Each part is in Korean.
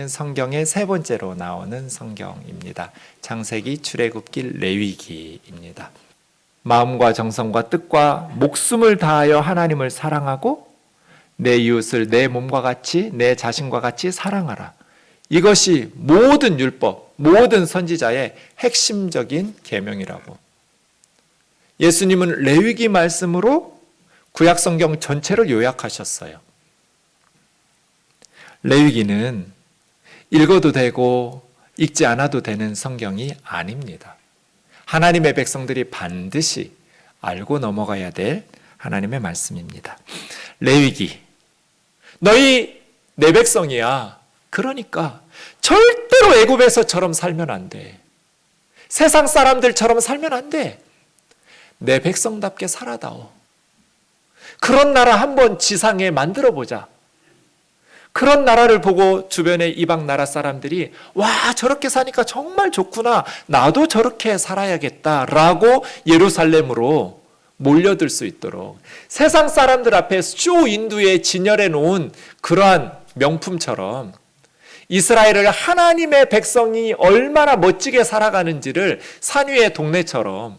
이야기는 성경의 세 번째로 나오는 성경입니다. 창세기, 출애굽기, 레위기입니다. 마음과 정성과 뜻과 목숨을 다하여 하나님을 사랑하고 내 이웃을 내 몸과 같이 내 자신과 같이 사랑하라. 이것이 모든 율법, 모든 선지자의 핵심적인 계명이라고. 예수님은 레위기 말씀으로 구약 성경 전체를 요약하셨어요. 레위기는 읽어도 되고 읽지 않아도 되는 성경이 아닙니다. 하나님의 백성들이 반드시 알고 넘어가야 될 하나님의 말씀입니다. 레위기, 너희 내 백성이야. 그러니까 절대로 애굽에서처럼 살면 안 돼. 세상 사람들처럼 살면 안 돼. 내 백성답게 살아다오. 그런 나라 한번 지상에 만들어 보자. 그런 나라를 보고 주변의 이방 나라 사람들이 와, 저렇게 사니까 정말 좋구나. 나도 저렇게 살아야겠다라고 예루살렘으로 몰려들 수 있도록 세상 사람들 앞에 쇼 인두에 진열해 놓은 그러한 명품처럼 이스라엘을 하나님의 백성이 얼마나 멋지게 살아가는지를 산 위의 동네처럼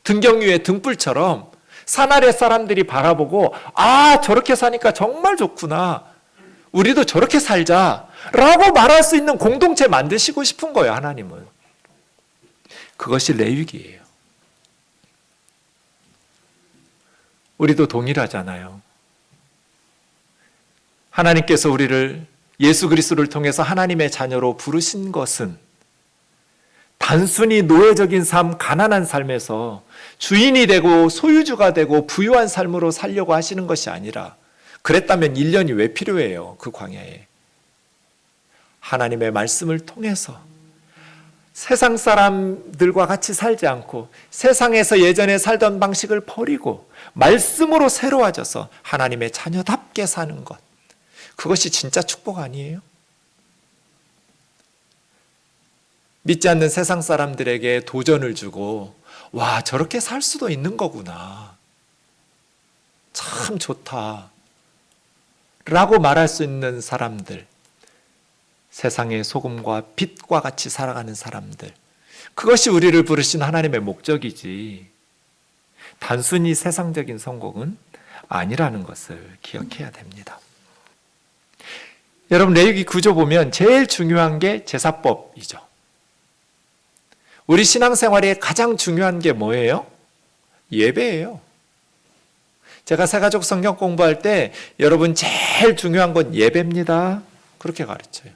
등경 위의 등불처럼 산 아래 사람들이 바라보고 아, 저렇게 사니까 정말 좋구나. 우리도 저렇게 살자라고 말할 수 있는 공동체 만드시고 싶은 거예요, 하나님은. 그것이 레위기예요. 우리도 동일하잖아요. 하나님께서 우리를 예수 그리스도를 통해서 하나님의 자녀로 부르신 것은 단순히 노예적인 삶, 가난한 삶에서 주인이 되고 소유주가 되고 부유한 삶으로 살려고 하시는 것이 아니라 그랬다면 1년이 왜 필요해요? 그 광야에. 하나님의 말씀을 통해서 세상 사람들과 같이 살지 않고 세상에서 예전에 살던 방식을 버리고 말씀으로 새로워져서 하나님의 자녀답게 사는 것. 그것이 진짜 축복 아니에요? 믿지 않는 세상 사람들에게 도전을 주고 와, 저렇게 살 수도 있는 거구나. 참 좋다. 라고 말할 수 있는 사람들, 세상의 소금과 빛과 같이 살아가는 사람들, 그것이 우리를 부르신 하나님의 목적이지 단순히 세상적인 성공은 아니라는 것을 기억해야 됩니다. 여러분, 레위기 구조 보면 제일 중요한 게 제사법이죠. 우리 신앙생활에 가장 중요한 게 뭐예요? 예배예요. 제가 새가족 성경 공부할 때 여러분 제일 중요한 건 예배입니다. 그렇게 가르쳐요.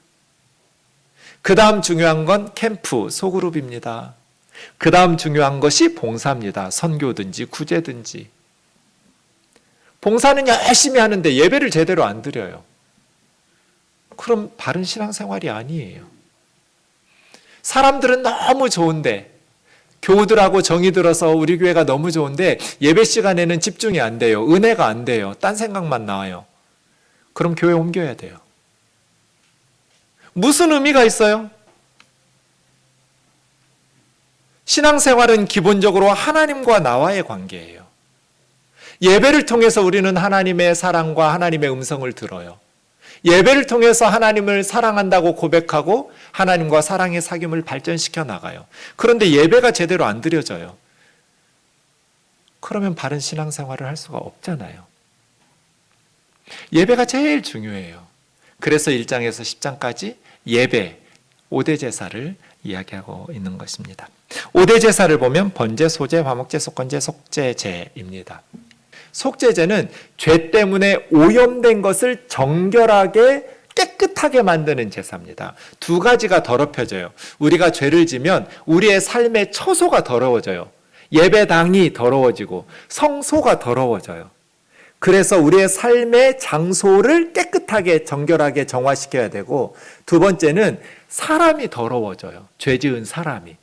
그 다음 중요한 건 캠프, 소그룹입니다. 그 다음 중요한 것이 봉사입니다. 선교든지 구제든지. 봉사는 열심히 하는데 예배를 제대로 안 드려요. 그럼 바른 신앙생활이 아니에요. 사람들은 너무 좋은데 교우들하고 정이 들어서 우리 교회가 너무 좋은데 예배 시간에는 집중이 안 돼요. 은혜가 안 돼요. 딴 생각만 나와요. 그럼 교회 옮겨야 돼요. 무슨 의미가 있어요? 신앙생활은 기본적으로 하나님과 나와의 관계예요. 예배를 통해서 우리는 하나님의 사랑과 하나님의 음성을 들어요. 예배를 통해서 하나님을 사랑한다고 고백하고 하나님과 사랑의 사귐을 발전시켜 나가요. 그런데 예배가 제대로 안 드려져요. 그러면 바른 신앙생활을 할 수가 없잖아요. 예배가 제일 중요해요. 그래서 1장에서 10장까지 예배, 5대 제사를 이야기하고 있는 것입니다. 5대 제사를 보면 번제, 소제, 화목제, 속건제, 속죄제입니다. 속죄제는 죄 때문에 오염된 것을 정결하게 깨끗하게 만드는 제사입니다. 두 가지가 더럽혀져요. 우리가 죄를 지면 우리의 삶의 처소가 더러워져요. 예배당이 더러워지고 성소가 더러워져요. 그래서 우리의 삶의 장소를 깨끗하게 정결하게 정화시켜야 되고, 두 번째는 사람이 더러워져요. 죄 지은 사람이.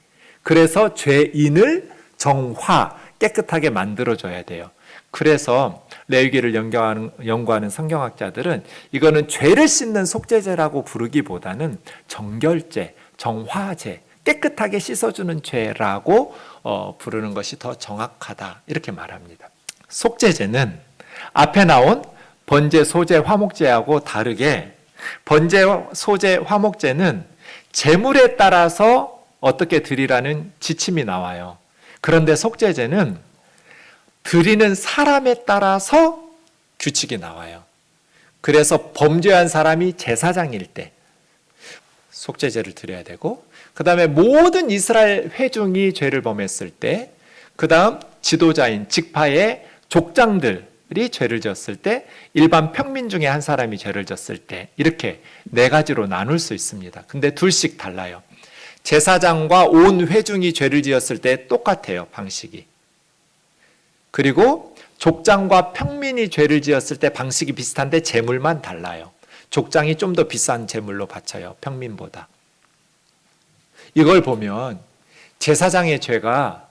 그래서 죄인을 정화, 깨끗하게 만들어줘야 돼요. 그래서 레위기를 연구하는 성경학자들은 이거는 죄를 씻는 속죄제라고 부르기보다는 정결제, 정화제, 깨끗하게 씻어주는 죄라고 부르는 것이 더 정확하다, 이렇게 말합니다. 속죄제는 앞에 나온 번제, 소제, 화목제하고 다르게 번제, 소제, 화목제는 제물에 따라서 어떻게 드리라는 지침이 나와요. 그런데 속죄제는 드리는 사람에 따라서 규칙이 나와요. 그래서 범죄한 사람이 제사장일 때 속죄제를 드려야 되고, 그 다음에 모든 이스라엘 회중이 죄를 범했을 때, 그 다음 지도자인 직파의 족장들이 죄를 지었을 때, 일반 평민 중에 한 사람이 죄를 지었을 때, 이렇게 네 가지로 나눌 수 있습니다. 근데 둘씩 달라요. 제사장과 온 회중이 죄를 지었을 때 똑같아요, 방식이. 그리고 족장과 평민이 죄를 지었을 때 방식이 비슷한데 제물만 달라요. 족장이 좀 더 비싼 제물로 바쳐요, 평민보다. 이걸 보면 제사장의 죄가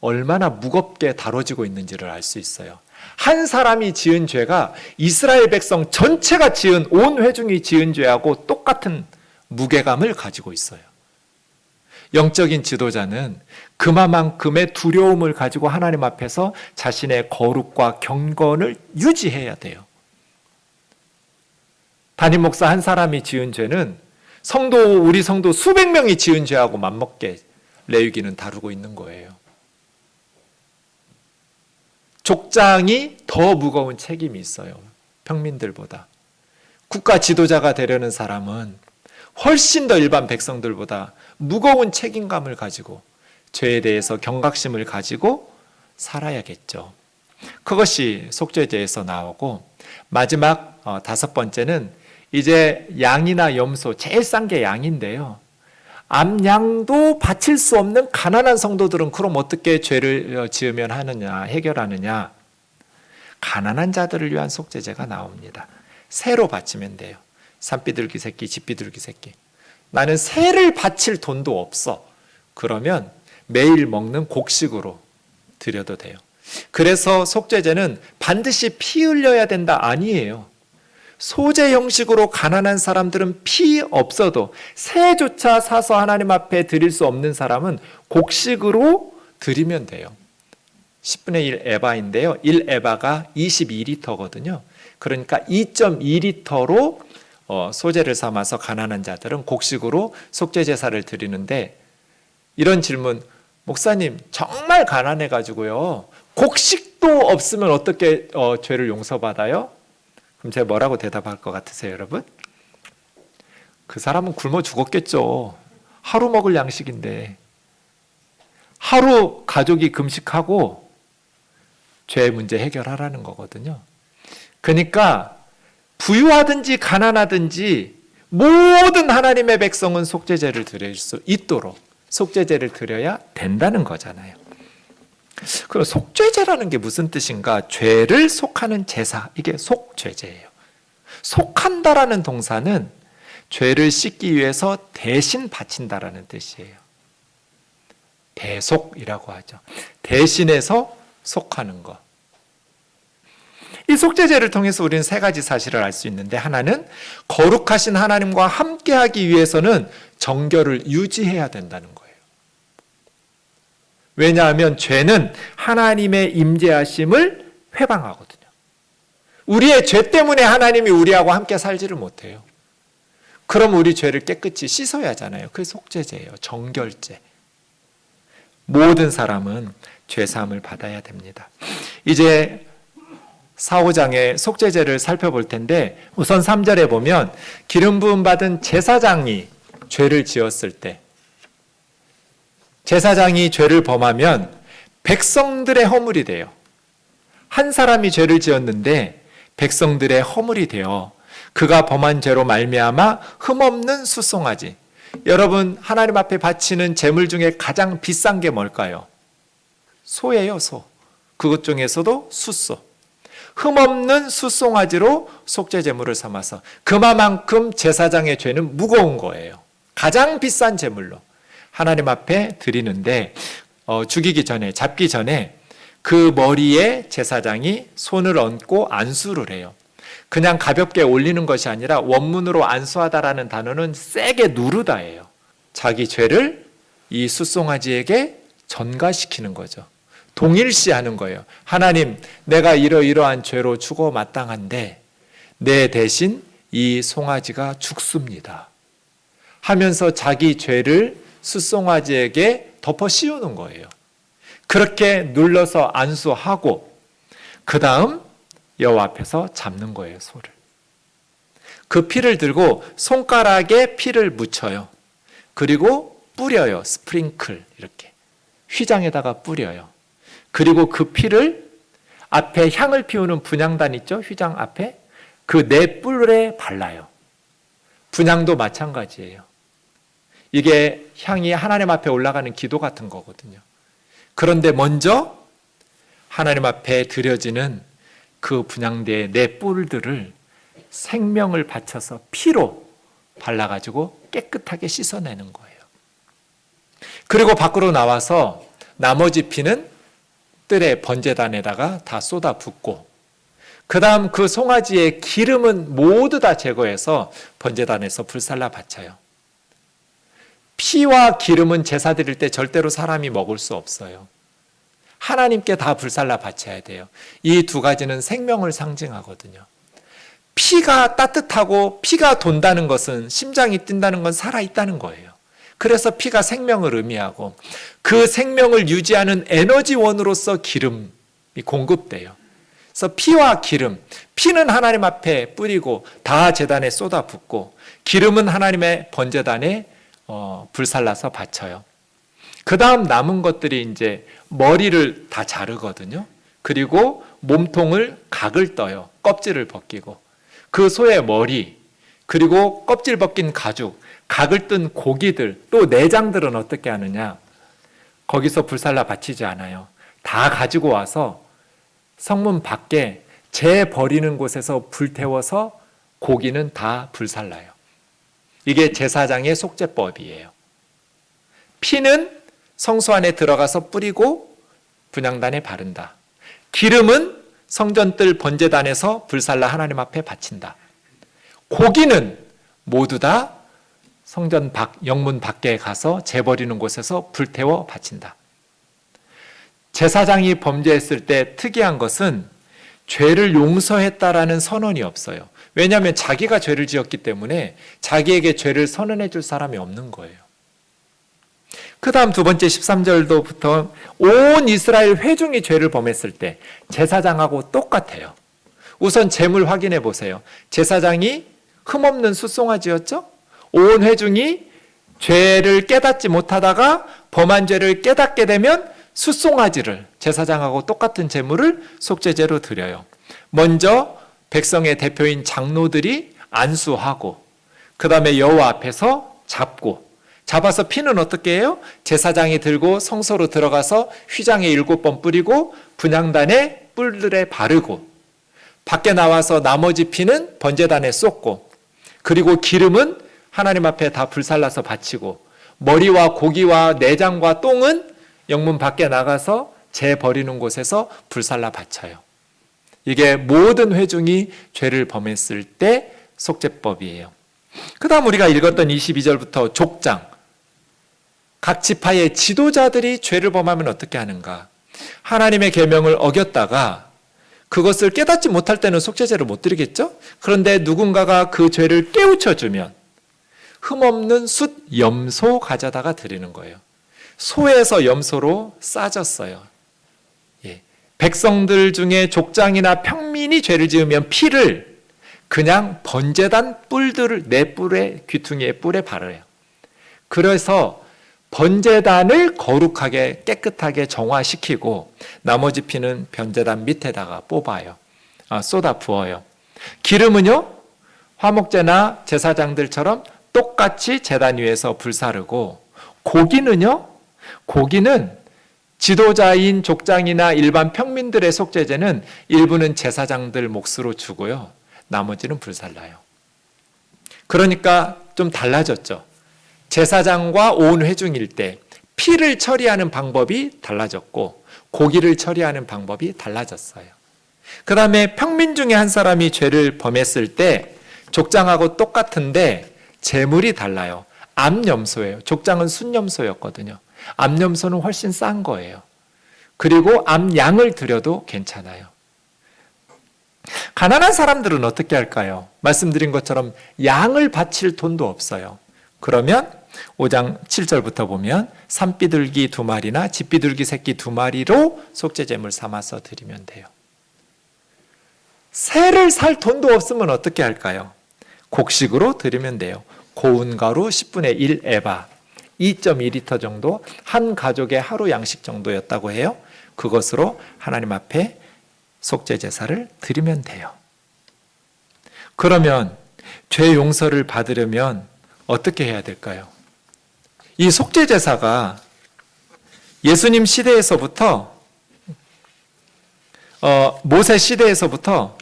얼마나 무겁게 다뤄지고 있는지를 알 수 있어요. 한 사람이 지은 죄가 이스라엘 백성 전체가 지은, 온 회중이 지은 죄하고 똑같은 무게감을 가지고 있어요. 영적인 지도자는 그만큼의 두려움을 가지고 하나님 앞에서 자신의 거룩과 경건을 유지해야 돼요. 담임 목사 한 사람이 지은 죄는 우리 성도 수백 명이 지은 죄하고 맞먹게 레위기는 다루고 있는 거예요. 족장이 더 무거운 책임이 있어요, 평민들보다. 국가 지도자가 되려는 사람은 훨씬 더 일반 백성들보다 무거운 책임감을 가지고 죄에 대해서 경각심을 가지고 살아야겠죠. 그것이 속죄제에서 나오고, 마지막 5번째는 이제 양이나 염소, 제일 싼 게 양인데요. 암양도 바칠 수 없는 가난한 성도들은 그럼 어떻게 죄를 지으면 하느냐, 해결하느냐. 가난한 자들을 위한 속죄제가 나옵니다. 새로 바치면 돼요. 산비둘기 새끼, 집비둘기 새끼. 나는 새를 바칠 돈도 없어. 그러면 매일 먹는 곡식으로 드려도 돼요. 그래서 속죄제는 반드시 피 흘려야 된다, 아니에요. 소제 형식으로 가난한 사람들은 피 없어도 새조차 사서 하나님 앞에 드릴 수 없는 사람은 곡식으로 드리면 돼요. 10분의 1 에바인데요. 1 에바가 22리터거든요. 그러니까 2.2리터로 소제를 삼아서 가난한 자들은 곡식으로 속죄제사를 드리는데, 이런 질문, 목사님 정말 가난해가지고요, 곡식도 없으면 어떻게 죄를 용서받아요? 그럼 제가 뭐라고 대답할 것 같으세요, 여러분? 그 사람은 굶어 죽었겠죠. 하루 먹을 양식인데. 하루 가족이 금식하고 죄 문제 해결하라는 거거든요. 그러니까 부유하든지 가난하든지 모든 하나님의 백성은 속죄제를 드릴 수 있도록 속죄제를 드려야 된다는 거잖아요. 그럼 속죄제라는 게 무슨 뜻인가? 죄를 속하는 제사, 이게 속죄제예요. 속한다라는 동사는 죄를 씻기 위해서 대신 바친다라는 뜻이에요. 대속이라고 하죠. 대신해서 속하는 것. 이 속죄제를 통해서 우리는 세 가지 사실을 알 수 있는데, 하나는 거룩하신 하나님과 함께하기 위해서는 정결을 유지해야 된다는 거예요. 왜냐하면 죄는 하나님의 임재하심을 회방하거든요. 우리의 죄 때문에 하나님이 우리하고 함께 살지를 못해요. 그럼 우리 죄를 깨끗이 씻어야 하잖아요. 그게 속죄제예요. 정결제. 모든 사람은 죄사함을 받아야 됩니다. 이제 4, 5장의 속죄제를 살펴볼 텐데, 우선 3절에 보면 기름 부음 받은 제사장이 죄를 지었을 때, 제사장이 죄를 범하면 백성들의 허물이 돼요. 한 사람이 죄를 지었는데 백성들의 허물이 되어 그가 범한 죄로 말미암아 흠없는 수송아지. 여러분, 하나님 앞에 바치는 제물 중에 가장 비싼 게 뭘까요? 소예요, 소. 그것 중에서도 숫소. 흠없는 수송아지로 속죄제물을 삼아서 그만큼 제사장의 죄는 무거운 거예요. 가장 비싼 제물로 하나님 앞에 드리는데, 죽이기 전에, 잡기 전에 그 머리에 제사장이 손을 얹고 안수를 해요. 그냥 가볍게 올리는 것이 아니라 원문으로 안수하다라는 단어는 세게 누르다예요. 자기 죄를 이 숫송아지에게 전가시키는 거죠. 동일시하는 거예요. 하나님, 내가 이러이러한 죄로 죽어 마땅한데 내 대신 이 송아지가 죽습니다. 하면서 자기 죄를 숫송아지에게 덮어 씌우는 거예요. 그렇게 눌러서 안수하고 그 다음 여호와 앞에서 잡는 거예요, 소를. 그 피를 들고 손가락에 피를 묻혀요. 그리고 뿌려요. 스프링클 이렇게 휘장에다가 뿌려요. 그리고 그 피를 앞에 향을 피우는 분향단 있죠? 휘장 앞에 그 네 뿔에 발라요. 분향도 마찬가지예요. 이게 향이 하나님 앞에 올라가는 기도 같은 거거든요. 그런데 먼저 하나님 앞에 드려지는 그 분향대의 네 뿔들을 생명을 바쳐서 피로 발라가지고 깨끗하게 씻어내는 거예요. 그리고 밖으로 나와서 나머지 피는 뜰에 번제단에다가 다 쏟아 붓고 그 다음 그 송아지의 기름은 모두 다 제거해서 번제단에서 불살라 바쳐요. 피와 기름은 제사 드릴 때 절대로 사람이 먹을 수 없어요. 하나님께 다 불살라 바쳐야 돼요. 이 두 가지는 생명을 상징하거든요. 피가 따뜻하고 피가 돈다는 것은 심장이 뛴다는 건 살아있다는 거예요. 그래서 피가 생명을 의미하고 그 생명을 유지하는 에너지원으로서 기름이 공급돼요. 그래서 피와 기름, 피는 하나님 앞에 뿌리고 다 제단에 쏟아붓고 기름은 하나님의 번제단에 불살라서 바쳐요. 그 다음 남은 것들이 이제 머리를 다 자르거든요. 그리고 몸통을 각을 떠요. 껍질을 벗기고 그 소의 머리 그리고 껍질 벗긴 가죽, 각을 뜬 고기들 또 내장들은 어떻게 하느냐? 거기서 불살라 바치지 않아요. 다 가지고 와서 성문 밖에 재 버리는 곳에서 불태워서 고기는 다 불살라요. 이게 제사장의 속죄법이에요. 피는 성소 안에 들어가서 뿌리고 분향단에 바른다. 기름은 성전뜰 번제단에서 불살라 하나님 앞에 바친다. 고기는 모두 다 성전 영문 밖에 가서 재버리는 곳에서 불태워 바친다. 제사장이 범죄했을 때 특이한 것은 죄를 용서했다라는 선언이 없어요. 왜냐하면 자기가 죄를 지었기 때문에 자기에게 죄를 선언해 줄 사람이 없는 거예요. 그 다음 두 번째 13절도부터 온 이스라엘 회중이 죄를 범했을 때 제사장하고 똑같아요. 우선 제물 확인해 보세요. 제사장이 흠없는 숫송아지였죠? 온 회중이 죄를 깨닫지 못하다가 범한 죄를 깨닫게 되면 숫송아지를 제사장하고 똑같은 제물을 속죄제로 드려요. 먼저 백성의 대표인 장로들이 안수하고 그 다음에 여호와 앞에서 잡아서 피는 어떻게 해요? 제사장이 들고 성소로 들어가서 휘장에 7번 뿌리고 분향단에 뿔들에 바르고 밖에 나와서 나머지 피는 번제단에 쏟고 그리고 기름은 하나님 앞에 다 불살라서 바치고 머리와 고기와 내장과 똥은 영문 밖에 나가서 재 버리는 곳에서 불살라 바쳐요. 이게 모든 회중이 죄를 범했을 때 속죄법이에요. 그 다음 우리가 읽었던 22절부터 족장, 각 지파의 지도자들이 죄를 범하면 어떻게 하는가? 하나님의 계명을 어겼다가 그것을 깨닫지 못할 때는 속죄제를 못 드리겠죠? 그런데 누군가가 그 죄를 깨우쳐주면 흠없는 숫 염소 가져다가 드리는 거예요. 소에서 염소로 싸졌어요. 예. 백성들 중에 족장이나 평민이 죄를 지으면 피를 그냥 번제단 뿔들을 네 뿔에 귀퉁이에 뿔에 바르요. 그래서 번제단을 거룩하게 깨끗하게 정화시키고 나머지 피는 번제단 밑에다가 뽑아요. 쏟아 부어요. 기름은요 화목제나 제사장들처럼 똑같이 제단 위에서 불사르고 고기는 지도자인 족장이나 일반 평민들의 속죄제는 일부는 제사장들 몫으로 주고요. 나머지는 불살라요. 그러니까 좀 달라졌죠. 제사장과 온 회중일 때 피를 처리하는 방법이 달라졌고 고기를 처리하는 방법이 달라졌어요. 그 다음에 평민 중에 한 사람이 죄를 범했을 때 족장하고 똑같은데 제물이 달라요. 암염소예요. 족장은 순염소였거든요. 암염소는 훨씬 싼 거예요. 그리고 암양을 드려도 괜찮아요. 가난한 사람들은 어떻게 할까요? 말씀드린 것처럼 양을 바칠 돈도 없어요. 그러면 5장 7절부터 보면 산비둘기 2마리나 집비둘기 새끼 2마리로 속죄제물 삼아서 드리면 돼요. 새를 살 돈도 없으면 어떻게 할까요? 곡식으로 드리면 돼요. 고운 가루 10분의 1 에바, 2.2리터 정도, 한 가족의 하루 양식 정도였다고 해요. 그것으로 하나님 앞에 속죄 제사를 드리면 돼요. 그러면 죄 용서를 받으려면 어떻게 해야 될까요? 이 속죄 제사가 예수님 시대에서부터 모세 시대에서부터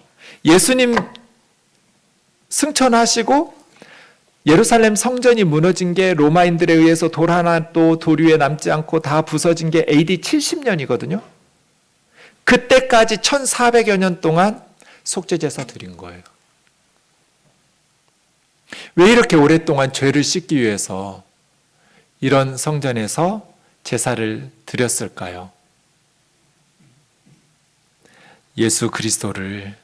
예수님 승천하시고 예루살렘 성전이 무너진 게 로마인들에 의해서 돌 하나도 돌 위에 남지 않고 다 부서진 게 AD 70년이거든요. 그때까지 1400여 년 동안 속죄제사 드린 거예요. 왜 이렇게 오랫동안 죄를 씻기 위해서 이런 성전에서 제사를 드렸을까요? 예수 그리스도를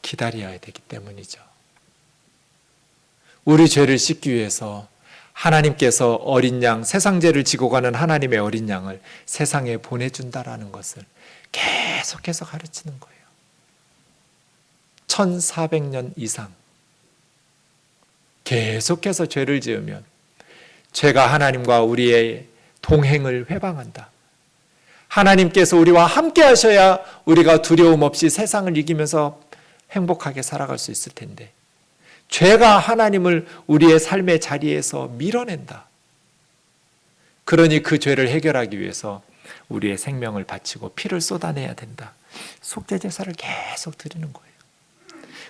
기다려야 되기 때문이죠. 우리 죄를 씻기 위해서 하나님께서 어린 양, 세상 죄를 지고 가는 하나님의 어린 양을 세상에 보내준다라는 것을 계속해서 가르치는 거예요. 1400년 이상 계속해서 죄를 지으면 죄가 하나님과 우리의 동행을 회방한다. 하나님께서 우리와 함께 하셔야 우리가 두려움 없이 세상을 이기면서 행복하게 살아갈 수 있을 텐데 죄가 하나님을 우리의 삶의 자리에서 밀어낸다. 그러니 그 죄를 해결하기 위해서 우리의 생명을 바치고 피를 쏟아내야 된다. 속죄제사를 계속 드리는 거예요.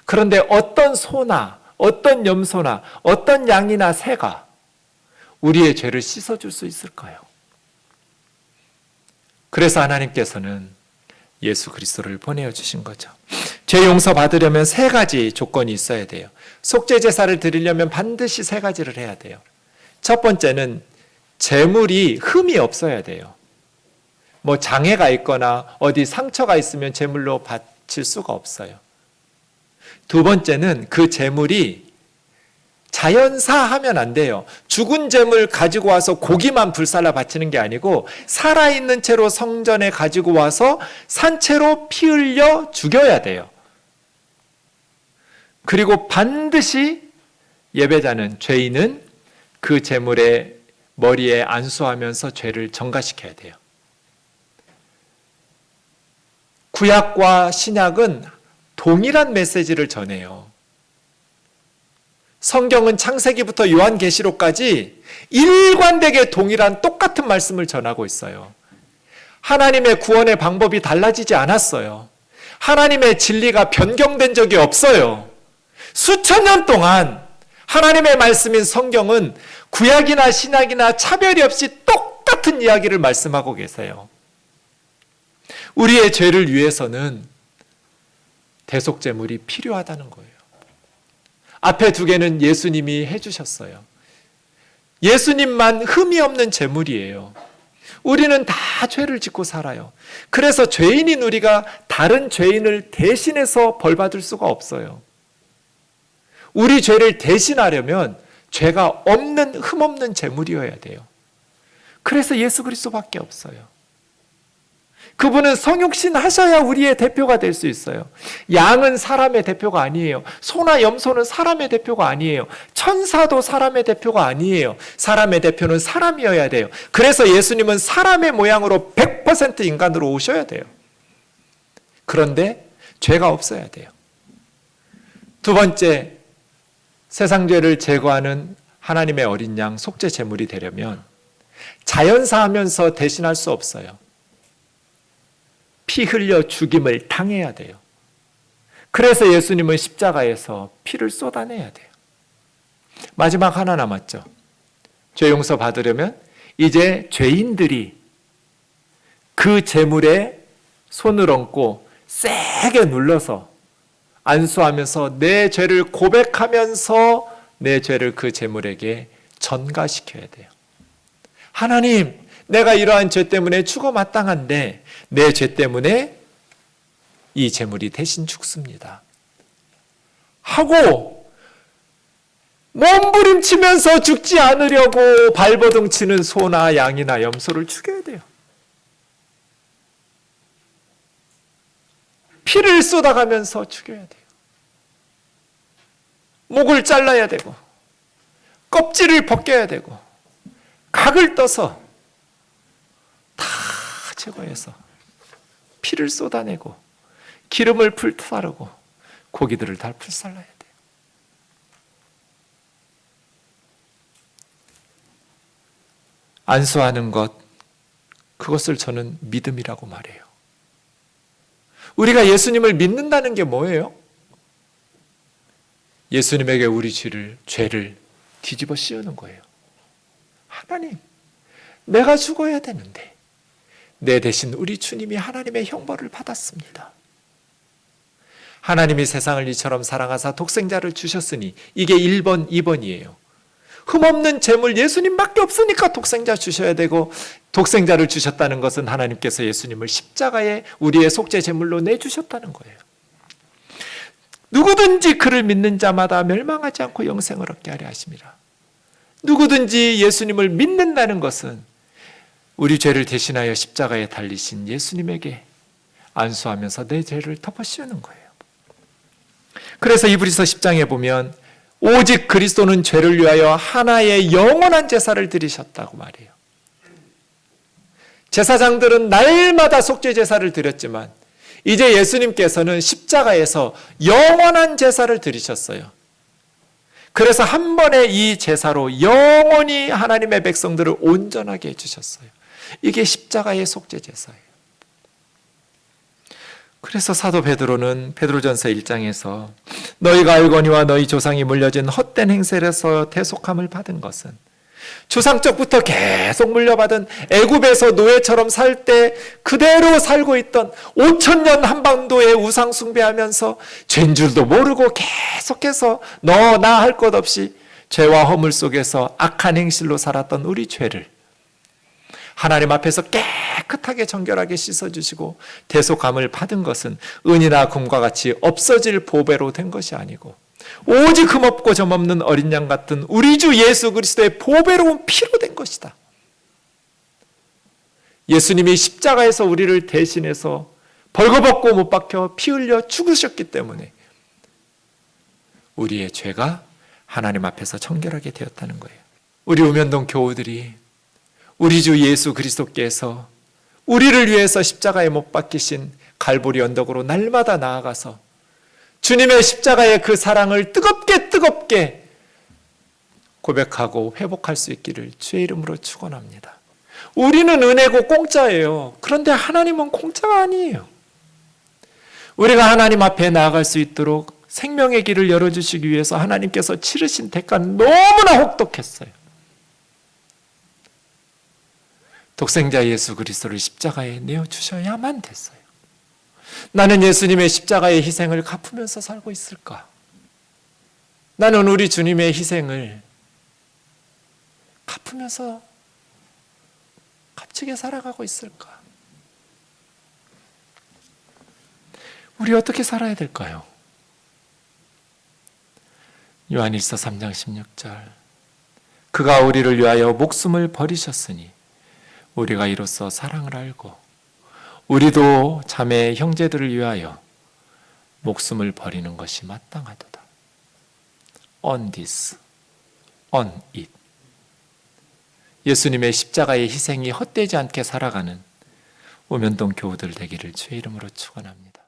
그런데 어떤 소나 어떤 염소나 어떤 양이나 새가 우리의 죄를 씻어줄 수 있을까요? 그래서 하나님께서는 예수 그리스도를 보내어 주신 거죠. 죄 용서 받으려면 3가지 조건이 있어야 돼요. 속죄 제사를 드리려면 반드시 3가지를 해야 돼요. 첫 번째는 제물이 흠이 없어야 돼요. 뭐 장애가 있거나 어디 상처가 있으면 제물로 바칠 수가 없어요. 두 번째는 그 제물이 자연사하면 안 돼요. 죽은 제물 가지고 와서 고기만 불살라 바치는 게 아니고 살아있는 채로 성전에 가지고 와서 산채로 피 흘려 죽여야 돼요. 그리고 반드시 예배자는, 죄인은 그 제물의 머리에 안수하면서 죄를 정가시켜야 돼요. 구약과 신약은 동일한 메시지를 전해요. 성경은 창세기부터 요한계시록까지 일관되게 동일한 똑같은 말씀을 전하고 있어요. 하나님의 구원의 방법이 달라지지 않았어요. 하나님의 진리가 변경된 적이 없어요. 수천 년 동안 하나님의 말씀인 성경은 구약이나 신약이나 차별이 없이 똑같은 이야기를 말씀하고 계세요. 우리의 죄를 위해서는 대속제물이 필요하다는 거예요. 앞에 2개는 예수님이 해주셨어요. 예수님만 흠이 없는 제물이에요. 우리는 다 죄를 짓고 살아요. 그래서 죄인인 우리가 다른 죄인을 대신해서 벌받을 수가 없어요. 우리 죄를 대신하려면 죄가 없는, 흠 없는 제물이어야 돼요. 그래서 예수 그리스도밖에 없어요. 그분은 성육신 하셔야 우리의 대표가 될 수 있어요. 양은 사람의 대표가 아니에요. 소나 염소는 사람의 대표가 아니에요. 천사도 사람의 대표가 아니에요. 사람의 대표는 사람이어야 돼요. 그래서 예수님은 사람의 모양으로 100% 인간으로 오셔야 돼요. 그런데 죄가 없어야 돼요. 두 번째, 세상 죄를 제거하는 하나님의 어린 양 속죄 제물이 되려면 자연사하면서 대신할 수 없어요. 피 흘려 죽임을 당해야 돼요. 그래서 예수님은 십자가에서 피를 쏟아내야 돼요. 마지막 하나 남았죠. 죄 용서 받으려면 이제 죄인들이 그 제물에 손을 얹고 세게 눌러서 안수하면서 내 죄를 고백하면서 내 죄를 그 제물에게 전가시켜야 돼요. 하나님, 내가 이러한 죄 때문에 죽어 마땅한데 내 죄 때문에 이 제물이 대신 죽습니다. 하고 몸부림치면서 죽지 않으려고 발버둥 치는 소나 양이나 염소를 죽여야 돼요. 피를 쏟아가면서 죽여야 돼요. 목을 잘라야 되고 껍질을 벗겨야 되고 각을 떠서 다 제거해서 피를 쏟아내고 기름을 불사르고 고기들을 다 불살라야 돼요. 안수하는 것, 그것을 저는 믿음이라고 말해요. 우리가 예수님을 믿는다는 게 뭐예요? 예수님에게 우리 죄를 뒤집어 씌우는 거예요. 하나님, 내가 죽어야 되는데 내 대신 우리 주님이 하나님의 형벌을 받았습니다. 하나님이 세상을 이처럼 사랑하사 독생자를 주셨으니 이게 1번, 2번이에요. 흠없는 재물 예수님밖에 없으니까 독생자 주셔야 되고, 독생자를 주셨다는 것은 하나님께서 예수님을 십자가에 우리의 속죄 제물로 내주셨다는 거예요. 누구든지 그를 믿는 자마다 멸망하지 않고 영생을 얻게 하려 하심이라. 누구든지 예수님을 믿는다는 것은 우리 죄를 대신하여 십자가에 달리신 예수님에게 안수하면서 내 죄를 덮어씌우는 거예요. 그래서 이브리서 10장에 보면 오직 그리스도는 죄를 위하여 하나의 영원한 제사를 드리셨다고 말해요. 제사장들은 날마다 속죄 제사를 드렸지만 이제 예수님께서는 십자가에서 영원한 제사를 드리셨어요. 그래서 한 번의 이 제사로 영원히 하나님의 백성들을 온전하게 해주셨어요. 이게 십자가의 속죄 제사예요. 그래서 사도 베드로는 베드로전서 1장에서 너희가 알거니와 너희 조상이 물려진 헛된 행실에서 대속함을 받은 것은 조상적부터 계속 물려받은 애굽에서 노예처럼 살 때 그대로 살고 있던 5,000년 한반도에 우상 숭배하면서 죄인 줄도 모르고 계속해서 너 나 할 것 없이 죄와 허물 속에서 악한 행실로 살았던 우리 죄를 하나님 앞에서 깨끗하게 정결하게 씻어주시고 대속함을 받은 것은 은이나 금과 같이 없어질 보배로 된 것이 아니고 오직 흠없고 점없는 어린 양 같은 우리 주 예수 그리스도의 보배로운 피로 된 것이다. 예수님이 십자가에서 우리를 대신해서 벌거벗고 못 박혀 피 흘려 죽으셨기 때문에 우리의 죄가 하나님 앞에서 정결하게 되었다는 거예요. 우리 우면동 교우들이 우리 주 예수 그리스도께서 우리를 위해서 십자가에 못 박히신 갈보리 언덕으로 날마다 나아가서 주님의 십자가의 그 사랑을 뜨겁게 고백하고 회복할 수 있기를 주의 이름으로 축원합니다. 우리는 은혜고 공짜예요. 그런데 하나님은 공짜가 아니에요. 우리가 하나님 앞에 나아갈 수 있도록 생명의 길을 열어주시기 위해서 하나님께서 치르신 대가는 너무나 혹독했어요. 독생자 예수 그리스도를 십자가에 내어주셔야만 됐어요. 나는 예수님의 십자가의 희생을 갚으면서 살고 있을까? 나는 우리 주님의 희생을 갚으면서 값지게 살아가고 있을까? 우리 어떻게 살아야 될까요? 요한일서 3장 16절 그가 우리를 위하여 목숨을 버리셨으니 우리가 이로써 사랑을 알고 우리도 자매 형제들을 위하여 목숨을 버리는 것이 마땅하도다. On this, on it. 예수님의 십자가의 희생이 헛되지 않게 살아가는 우면동 교우들 되기를 주의 이름으로 축원합니다.